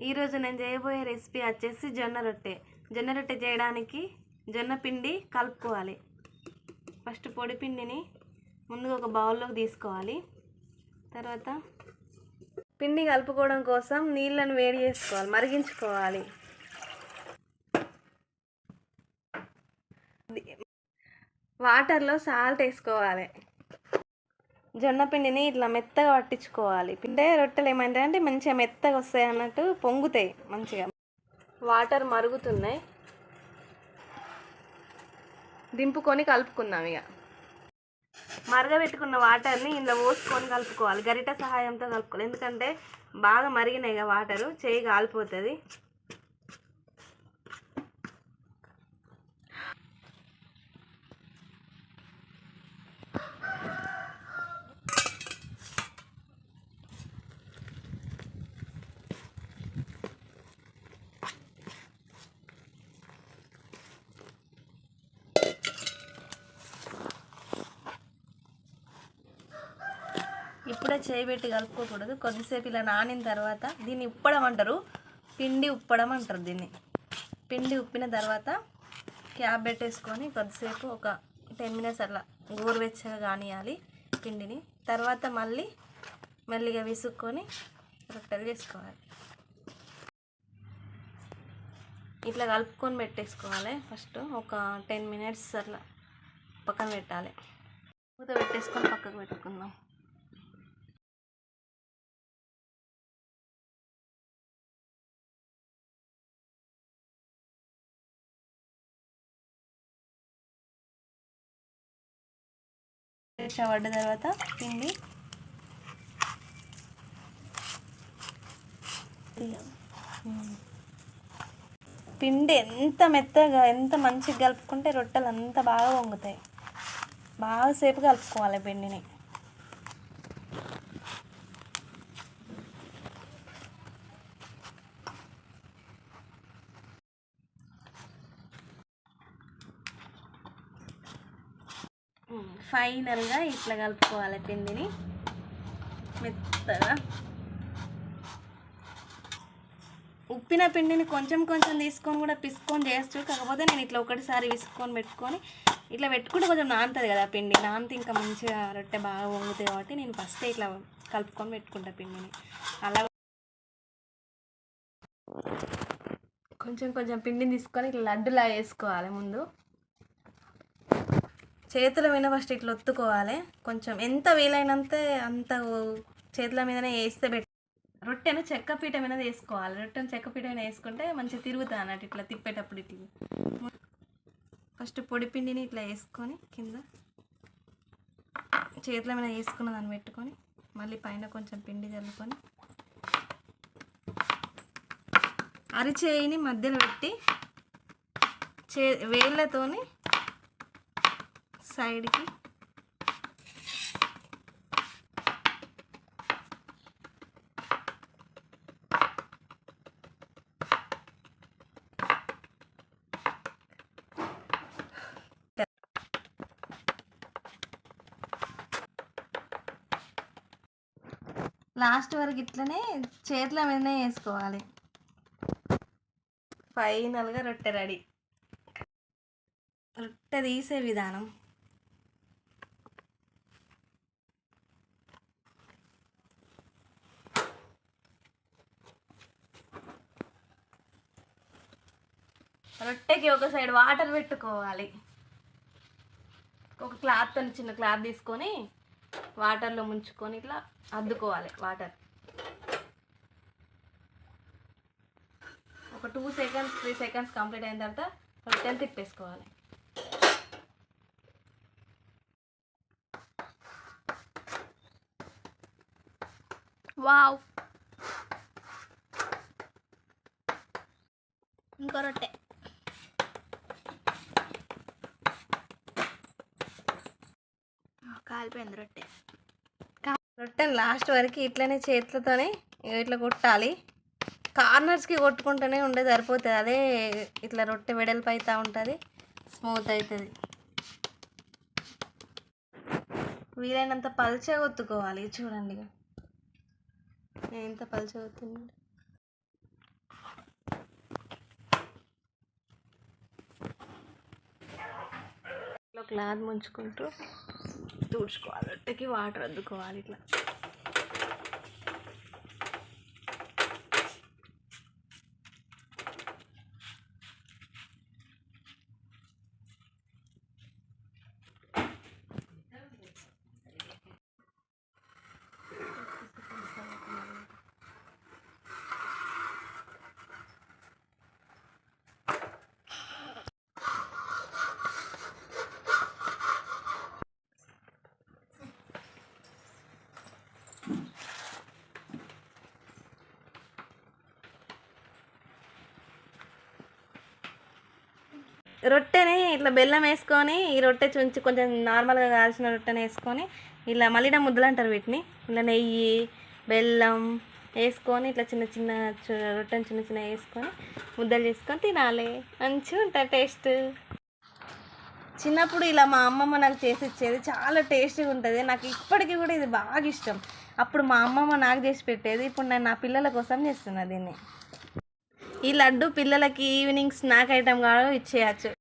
ఈరోజు నేను చేయబోయే రెసిపీ వచ్చేసి జొన్న రొట్టె. జొన్న రొట్టె చేయడానికి జొన్న పిండి కలుపుకోవాలి. ఫస్ట్ పొడి పిండిని ముందుగా ఒక బౌల్లోకి తీసుకోవాలి. తర్వాత పిండి కలుపుకోవడం కోసం నీళ్ళను వేడి చేసుకోవాలి, మరిగించుకోవాలి. వాటర్లో సాల్ట్ వేసుకోవాలి. జొన్న పిండిని ఇట్లా మెత్తగా పట్టించుకోవాలి. పిండే రొట్టెలు ఏమంటాయంటే మంచిగా మెత్తగా వస్తాయి అన్నట్టు, పొంగుతాయి మంచిగా. వాటర్ మరుగుతున్నాయి, దింపుకొని కలుపుకుందాం. ఇక మరగబెట్టుకున్న వాటర్ని ఇందులో పోసుకొని కలుపుకోవాలి. గరిట సహాయంతో కలుపుకోవాలి, ఎందుకంటే బాగా మరిగినాయి ఇక వాటరు, చేయి కాలిపోతుంది. ఇప్పుడే చేయబెట్టి కలుపుకోకూడదు. కొద్దిసేపు ఇలా నానిన తర్వాత దీన్ని ఉప్పడం అంటారు, పిండి ఉప్పడం అంటారు దీన్ని. పిండి ఉప్పిన తర్వాత క్యాప్ పెట్టేసుకొని కొద్దిసేపు ఒక 10 minutes అట్లా గోరువెచ్చగా కానియాలి పిండిని. తర్వాత మళ్ళీ మెల్లిగా విసుక్కొని రొట్టెలు చేసుకోవాలి. ఇట్లా కలుపుకొని పెట్టేసుకోవాలి. ఫస్ట్ ఒక 10 minutes అట్లా పక్కన పెట్టాలి. మూత పెట్టేసుకొని పక్కకు పెట్టుకుందాం. పడ్డ తర్వాత పిండి ఎంత మెత్తగా ఎంత మంచిగా కలుపుకుంటే రొట్టెలు అంత బాగా వంగుతాయి. బాగా సేపు కలుపుకోవాలి పిండిని. ఫైనల్గా ఇట్లా కలుపుకోవాలి పిండిని మెత్తగా. ఉప్పిన పిండిని కొంచెం కొంచెం తీసుకొని కూడా పిసుకొని చేయొచ్చు. కాకపోతే నేను ఇట్లా ఒకటిసారి విసుకొని పెట్టుకొని ఇట్లా పెట్టుకుంటే కొంచెం నానుతుంది కదా పిండి. నానితే ఇంకా మంచిగా రొట్టె బాగా వంగుతాయి. కాబట్టి నేను ఫస్ట్ ఇట్లా కలుపుకొని పెట్టుకుంటా పిండిని. అలా కొంచెం కొంచెం పిండిని తీసుకొని ఇట్లా లడ్డులా వేసుకోవాలి. ముందు చేతుల మీద ఫస్ట్ ఇట్లా ఒత్తుకోవాలి. కొంచెం ఎంత వీలైనంత అంత చేతుల మీదనే వేస్తే రొట్టెను చెక్కపీట మీద వేసుకోవాలి. రొట్టెను చెక్కపీట మీద వేసుకుంటే మంచిగా తిరుగుతుంది అన్నట్టు ఇట్లా తిప్పేటప్పుడు. ఇట్లా ఫస్ట్ పొడి పిండిని ఇట్లా వేసుకొని కింద చేతుల మీద వేసుకున్న దాన్ని పెట్టుకొని మళ్ళీ పైన కొంచెం పిండి చల్లుకొని అరిచేయిని మధ్యలో పెట్టి వేళ్ళతోని సైడ్కి లాస్ట్ వరకు ఇట్లనే చేతుల మీదనే వేసుకోవాలి. ఫైనల్గా రొట్టె రెడీ. రొట్టె తీసే విధానం రొట్టెకి ఒక సైడ్ వాటర్ పెట్టుకోవాలి. ఒక క్లాత్, చిన్న క్లాత్ తీసుకొని వాటర్లో ముంచుకొని ఇట్లా అద్దుకోవాలి. వాటర్ ఒక 2 seconds 3 seconds కంప్లీట్ అయిన తర్వాత రొట్టెని తిప్పేసుకోవాలి. వావ్, ఇంకో రొట్టె. కాలిపోయింది రొట్టె. రొట్టెని లాస్ట్ వరకు ఇట్లనే చేతులతోనే ఇట్లా కొట్టాలి. కార్నర్స్కి కొట్టుకుంటూనే ఉండే సరిపోతుంది. అదే ఇట్లా రొట్టె వెడల్పు అవుతూ ఉంటుంది, స్మూత్ అవుతుంది. వీలైనంత పల్చగా ఒత్తుకోవాలి. చూడండి ఎంత పల్చగా ఒత్తుంది. క్లాత్ ముంచుకుంటూ తుడుచుకోవాలి, రొట్టెకి వాటర్ అద్దుకోవాలి ఇట్లా. రొట్టెని ఇట్లా బెల్లం వేసుకొని, ఈ రొట్టె చుంచి కొంచెం నార్మల్గా కాల్చిన రొట్టెని వేసుకొని, ఇలా మళ్ళీ ముద్దలు అంటారు వీటిని, ఇలా నెయ్యి బెల్లం వేసుకొని ఇట్లా చిన్న చిన్న రొట్టెని చిన్న చిన్న వేసుకొని ముద్దలు చేసుకొని తినాలి. మంచిగా ఉంటుంది టేస్ట్. చిన్నప్పుడు ఇలా మా అమ్మమ్మ నాకు చేసి ఇచ్చేది, చాలా టేస్టీగా ఉంటుంది. నాకు ఇప్పటికీ కూడా ఇది బాగా ఇష్టం. అప్పుడు మా అమ్మమ్మ నాకు చేసి పెట్టేది, ఇప్పుడు నేను నా పిల్లల కోసం చేస్తున్నా దీన్ని. ఈ లడ్డు పిల్లలకి ఈవినింగ్ స్నాక్ ఐటెం కాదు ఇచ్చేయచ్చు.